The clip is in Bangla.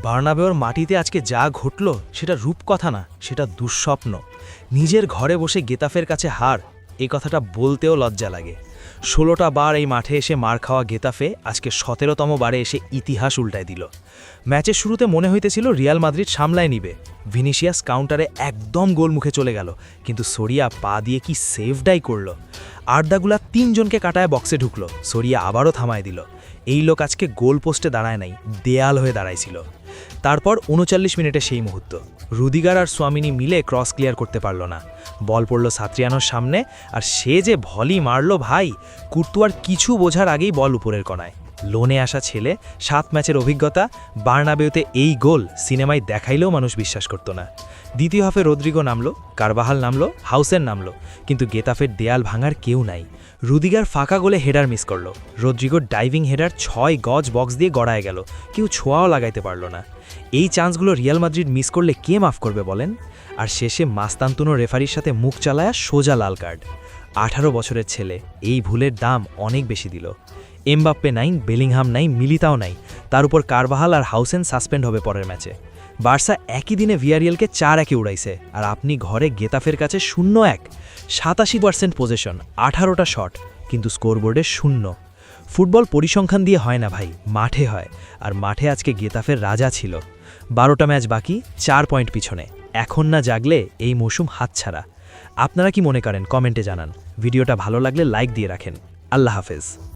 বার্নাবেউর মাটিতে আজকে যা ঘটল সেটা রূপকথা না, সেটা দুঃস্বপ্ন। নিজের ঘরে বসে গেতাফের কাছে হার, এই কথাটা বলতেও লজ্জা লাগে। ১৬টা বার এই মাঠে এসে মার খাওয়া গেতাফে আজকে ১৭তম বারে এসে ইতিহাস উল্টায় দিল। ম্যাচের শুরুতে মনে হইতেছিল রিয়াল মাদ্রিদ সামলায় নিবে, ভিনিসিয়াস কাউন্টারে একদম গোল মুখে চলে গেল, কিন্তু সোরিয়া পা দিয়ে কি সেভডাই করল। আর্দাগুলা ৩ জনকে কাটায় বক্সে ঢুকলো, সোরিয়া আবারও থামায় দিল। এই লোক আজকে গোল পোস্টে দাঁড়ায় নাই, দেয়াল হয়ে দাঁড়াইছিল। তারপর ৩৯ মিনিটে সেই মুহূর্ত, রুদিগার আর সোয়ামিনি মিলে ক্রস ক্লিয়ার করতে পারল না। বল পড়ল সাত্রিয়ানোর সামনে, আর সে যে ভলি মারল ভাই, কুর্তুয়ার কিছু বোঝার আগেই বল উপরের কণায়। লোনে আসা ছেলে, ৭ ম্যাচের অভিজ্ঞতা, বার্নাবেউতে এই গোল সিনেমায় দেখাইলেও মানুষ বিশ্বাস করত না। দ্বিতীয় হাফে রদ্রিগো নামলো, কারবাহাল নামলো, হাউসেন নামলো, কিন্তু গেতাফের দেয়াল ভাঙার কেউ নাই। রুদিগার ফাঁকা গোলে হেডার মিস করল, রদ্রিগোর ডাইভিং হেডার ৬ গজ বক্স দিয়ে গড়ায় গেল, কেউ ছোঁয়াও লাগাইতে পারল না। এই চান্সগুলো রিয়াল মাদ্রিদ মিস করলে কে মাফ করবে বলেন? আর শেষে মাস্তান্তুনো রেফারির সাথে মুখ চালায়া সোজা লাল কার্ড। ১৮ বছরের ছেলে, এই ভুলের দাম অনেক বেশি দিল। এমবাপ্পে নাই, বেলিংহাম নাই, মিলিতাও নাই, তার উপর কারবাহাল আর হাউসেন সাসপেন্ড হবে পরের ম্যাচে। বার্সা একই দিনে ভিয়ারিয়ালকে ৪-১ উড়াইছে, আর আপনি ঘরে গেতাফের কাছে ০-১। ৮৭% পজেশন, ১৮টা শট, কিন্তু স্কোরবোর্ডে ০। ফুটবল পরিসংখ্যান দিয়ে হয় না ভাই, মাঠে হয়, আর মাঠে আজকে গেতাফের রাজা ছিল। ১২টা ম্যাচ বাকি, ৪ পয়েন্ট পিছনে। এখন না জাগলে এই মৌসুম হাতছাড়া। আপনারা কি মনে করেন কমেন্টে জানান। ভিডিওটা ভালো লাগলে লাইক দিয়ে রাখেন। আল্লাহ হাফেজ।